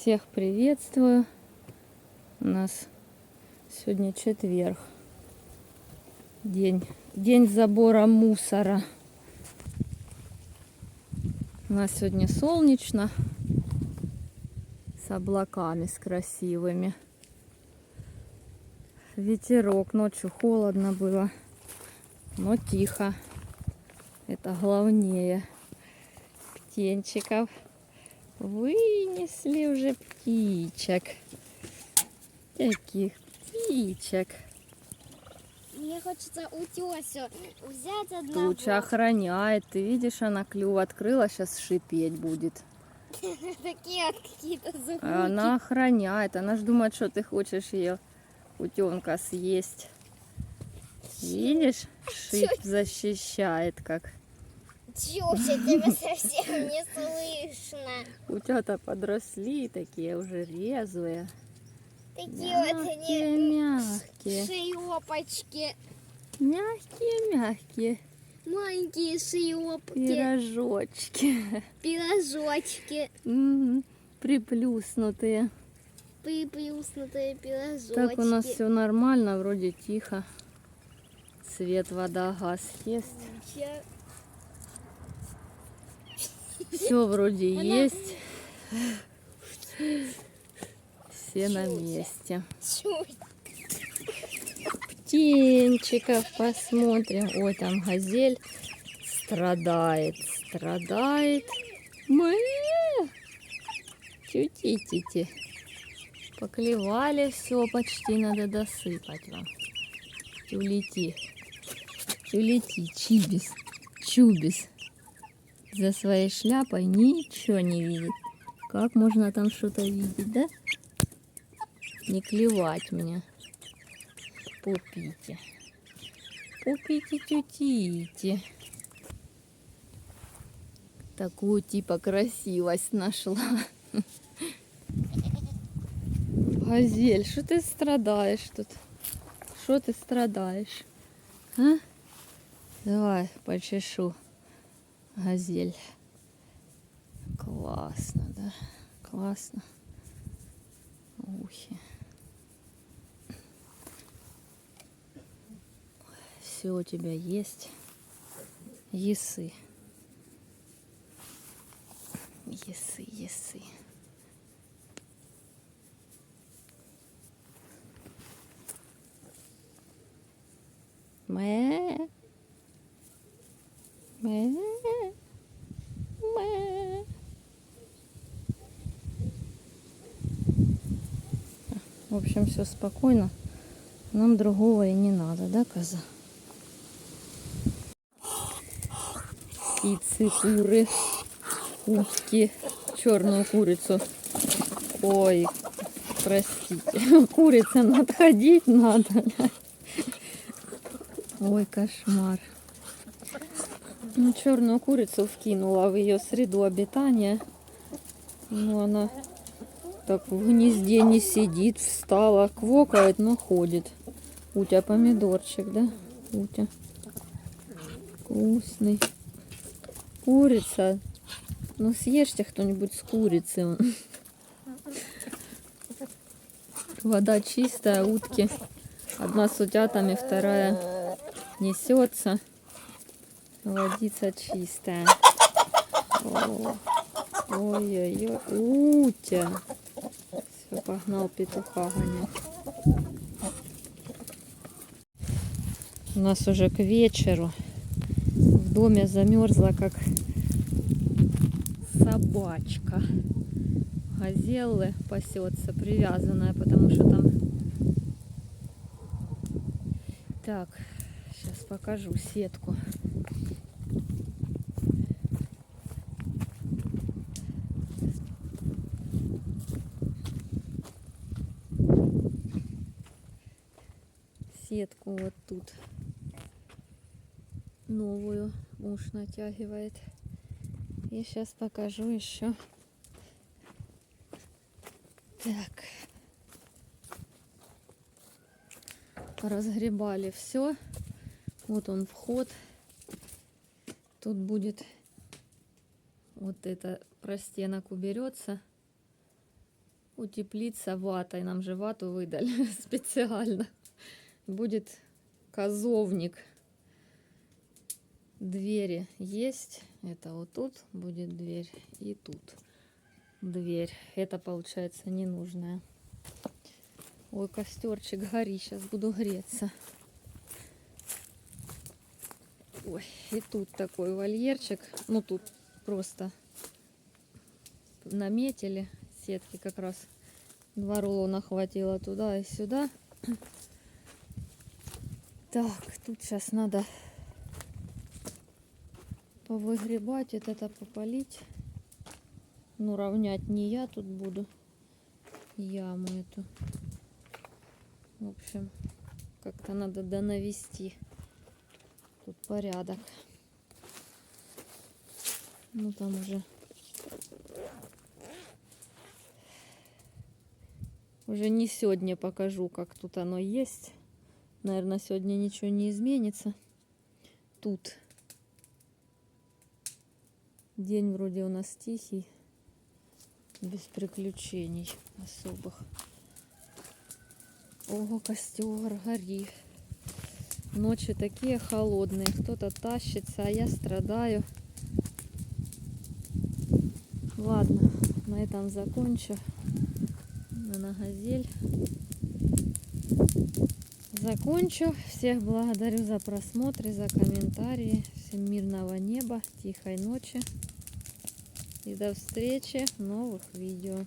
Всех приветствую. У нас сегодня четверг. День забора мусора. У нас сегодня солнечно. С облаками, с красивыми. Ветерок. Ночью холодно было. Но тихо. Это главнее. Птенчиков вынесли уже, птичек. Таких птичек. Мне хочется у тёсю взять одного. Туча охраняет. Ты видишь, она клюв открыла, сейчас шипеть будет. Такие какие-то звуки. Она охраняет. Она ж думает, что ты хочешь ее утенка съесть. Видишь, шип защищает как. Тёся, тебя совсем не слышно. Утята подросли, такие уже резвые. Такие вот они Мягкие. шлёпочки. Мягкие. Маленькие шлёпки. Пирожочки. Пирожочки. Приплюснутые. Приплюснутые пирожочки. Так у нас все нормально, вроде тихо. Свет, вода, газ есть. Все вроде есть. Все на месте. Птенчиков посмотрим. Ой, там газель страдает. Тю-ти-ти-ти. Поклевали, все, почти надо досыпать вам. Тюлети, чубис. За своей шляпой ничего не видит. Как можно там что-то видеть, да? Не клевать мне. Попите, тютите. Такую типа красивость нашла. Газель, что ты страдаешь тут? Что ты страдаешь? А? Давай, почешу. Газель. Классно, да? Классно. Ухи. Все у тебя есть. Есы. Мэ. В общем, все спокойно. Нам другого и не надо, да, коза? Птицы, куры, утки, черную курицу. Ой, простите, курицам отходить надо. Ой, кошмар. Ну, черную курицу вкинула в ее среду обитания. Но она так в гнезде не сидит, встала, квокает, но ходит. Утя помидорчик, да? Утя. Вкусный. Курица. Ну, съешьте кто-нибудь с курицы. Вода чистая, утки. Одна с утятами, вторая несется. Водица чистая. Ой-ой-ой. Утя. Все, погнал петуха гонять. У нас уже к вечеру. В доме замерзла, как собачка. Газеллы пасется, привязанная, потому что там... Так, сейчас покажу сетку. Сетку вот тут новую муж натягивает. И сейчас покажу еще. Так. Разгребали все. Вот он вход. Тут будет вот это простенок уберется. утеплиться ватой. Нам же вату выдали специально. Будет казовник. Двери есть. Это вот тут будет дверь. И тут дверь. Это получается ненужная. Ой, костерчик гори. Сейчас буду греться. Ой, и тут такой вольерчик. Ну, тут просто наметили сетки как раз. 2 рулона хватило туда и сюда. Так, тут сейчас надо повыгребать, вот это попалить. Ну, равнять не я тут буду. Яму эту. В общем, как-то надо донавести тут порядок. Ну, там уже не сегодня покажу, как тут оно есть. Наверное, сегодня ничего не изменится. Тут день вроде у нас тихий, без приключений особых. Ого, костер, гори. Ночи такие холодные, кто-то тащится, а я страдаю. Ладно, на этом закончу. На газель закончу. Всех благодарю за просмотр, за комментарии. Всем мирного неба, тихой ночи. И до встречи в новых видео.